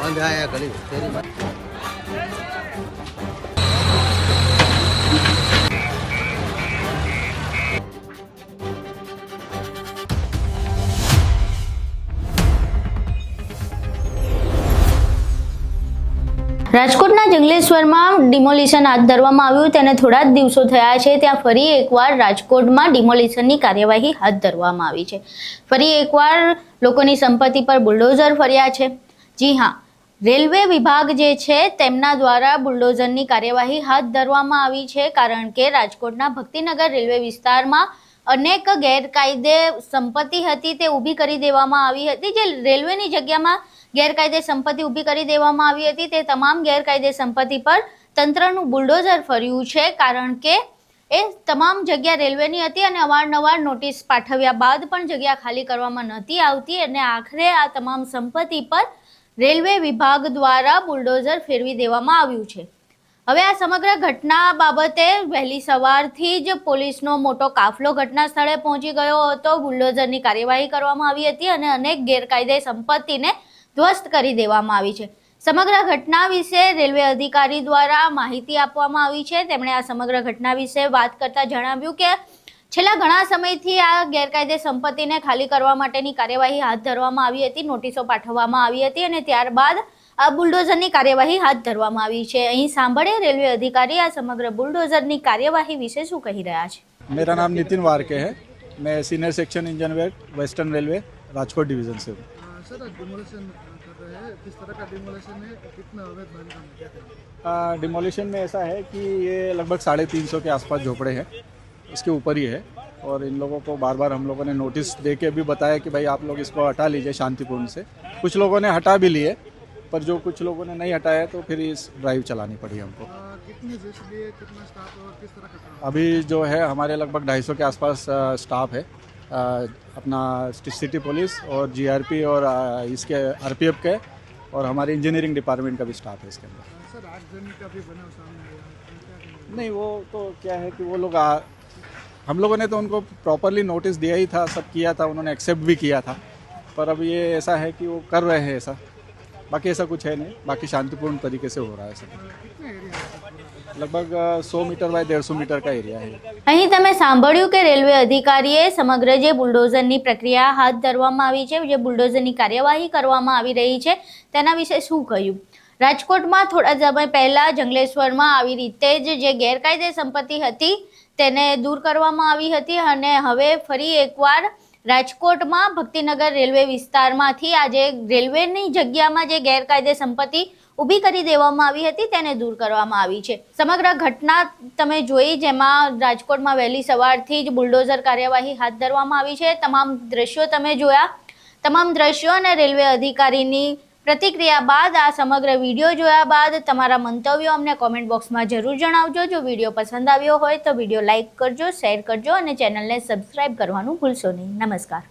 બંધ આયા ઘણી શેરીમાં રાજકોટના જંગલેશ્વરમાં ડિમોલિશન હાથ ધરવામાં આવ્યું તેને થોડા જ દિવસો થયા છે ત્યાં ફરી એકવાર રાજકોટમાં ડિમોલિશનની કાર્યવાહી હાથ ધરવામાં આવી છે. ફરી એકવાર લોકોની સંપત્તિ પર બુલડોઝર ફર્યા છે. જી હા, રેલવે વિભાગ જે છે તેમના દ્વારા બુલડોઝરની કાર્યવાહી હાથ ધરવામાં આવી છે કારણ કે રાજકોટના ભક્તિનગર રેલવે વિસ્તારમાં અનેક ગેરકાયદે સંપત્તિ હતી તે ઊભી કરી દેવામાં આવી હતી. જે રેલવેની જગ્યામાં ગેરકાયદે સંપત્તિ ઊભી કરી દેવામાં આવી હતી તે તમામ ગેરકાયદે સંપત્તિ પર તંત્રનું બુલડોઝર ફર્યું છે કારણ કે એ તમામ જગ્યા રેલવેની હતી અને અવારનવાર નોટિસ પાઠવ્યા બાદ પણ જગ્યા ખાલી કરવામાં નહોતી આવતી અને આખરે આ તમામ સંપત્તિ પર રેલવે વિભાગ દ્વારા બુલડોઝર ફેરવી દેવામાં આવ્યું છે. હવે આ સમગ્ર ઘટના બાબતે વહેલી સવારથી જ પોલીસનો મોટો કાફલો ઘટના સ્થળે પહોંચી ગયો હતો. બુલડોઝરની કાર્યવાહી કરવામાં આવી હતી અને અનેક ગેરકાયદે સંપત્તિને ધ્વસ્ત કરી દેવામાં આવી છે. સમગ્ર ઘટના વિશે રેલવે અધિકારી દ્વારા માહિતી આપવામાં આવી છે. તેમણે આ સમગ્ર ઘટના વિશે વાત કરતા જણાવ્યું કે છેલ્લા ઘણા સમયથી આ ગેરકાયદે સંપત્તિને ખાલી કરવા માટેની કાર્યવાહી હાથ ધરવામાં આવી હતી, નોટિસો પાઠવવામાં આવી હતી અને ત્યારબાદ આ બુલડોઝરની કાર્યવાહી હાથ ધરવામાં આવી છે. અહીં સાંભળીએ રેલવે અધિકારી આ સમગ્ર બુલડોઝરની કાર્યવાહી વિશે શું કહી રહ્યા છે. मेरा नाम नितिन वारके है. मैं senior section engineer western railway Rajkot division से हूँ. सर, डिमोलिशन कर रहे हैं, किस तरह का डिमोलिशन है, कितना अवैध बांधकाम है, क्या करें? डिमोलिशन में ऐसा है कि ये लगभग 350 के आसपास झोपड़े हैं, उसके ऊपर ही है और इन लोगों को बार बार हम लोगों ने नोटिस दे के भी बताया कि भाई आप लोग इसको हटा लीजिए शांतिपूर्ण से. कुछ लोगों ने हटा भी लिए पर जो कुछ लोगों ने नहीं हटाया तो फिर इस ड्राइव चलानी पड़ी हमको. कितनी जेसीबी है, कितना स्टाफ है और किस तरह का काम? अभी जो है हमारे लगभग 250 के आसपास स्टाफ है. अपना सिटी पुलिस और जीआरपी और इसके आरपीएफ के और हमारे इंजीनियरिंग डिपार्टमेंट का भी स्टाफ है इसके अंदर. सर, आगजनी का भी बनाव सामने आया है, क्या करेंगे? नहीं, वो तो क्या है कि वो लोग हम लोगों ने तो उनको प्रॉपरली नोटिस दिया ही था, सब किया था, उन्होंने एक्सेप्ट भी किया था पर अब ये ऐसा है कि वो कर रहे हैं ऐसा. बाकी ऐसा कुछ है नहीं, बाकी शांतिपूर्ण तरीके से हो रहा है सब. कितने एरिया है? लगभग 100 मीटर बाय 150 मीटर का एरिया है. અહીં તમે સાંભળ્યું કે રેલવે અધિકારીએ સમગ્ર જે બુલડોઝરની પ્રક્રિયા હાથ ધરવામાં આવી છે, જે બુલડોઝરની કાર્યવાહી કરવામાં આવી રહી છે તેના વિશે શું કહ્યું. રાજકોટમાં થોડા સમય પહેલા જંગલેશ્વરમાં આવી રીતે જ જે ગેરકાયદે સંપત્તિ હતી તેને દૂર કરવામાં આવી હતી અને હવે ફરી એકવાર રાજકોટમાં ભક્તિનગર રેલવે વિસ્તારમાંથી આ જે રેલવેની જગ્યામાં જે ગેરકાયદે સંપત્તિ ઊભી કરી દેવામાં આવી હતી તેને દૂર કરવામાં આવી છે. સમગ્ર ઘટના તમે જોઈ જેમાં રાજકોટમાં વહેલી સવારથી જ બુલડોઝર કાર્યવાહી હાથ ધરવામાં આવી છે. તમામ દ્રશ્યો તમે જોયા. તમામ દ્રશ્યો અને રેલવે અધિકારીની પ્રતિક્રિયા બાદ આ સમગ્ર વિડીયો જોયા બાદ તમારા મંતવ્યો અમને કોમેન્ટ બોક્સમાં જરૂર જણાવજો. જો વિડીયો પસંદ આવ્યો હોય તો વિડીયો લાઇક કરજો, શેર કરજો અને ચેનલને સબસ્ક્રાઇબ કરવાનું ભૂલશો નહીં. નમસ્કાર.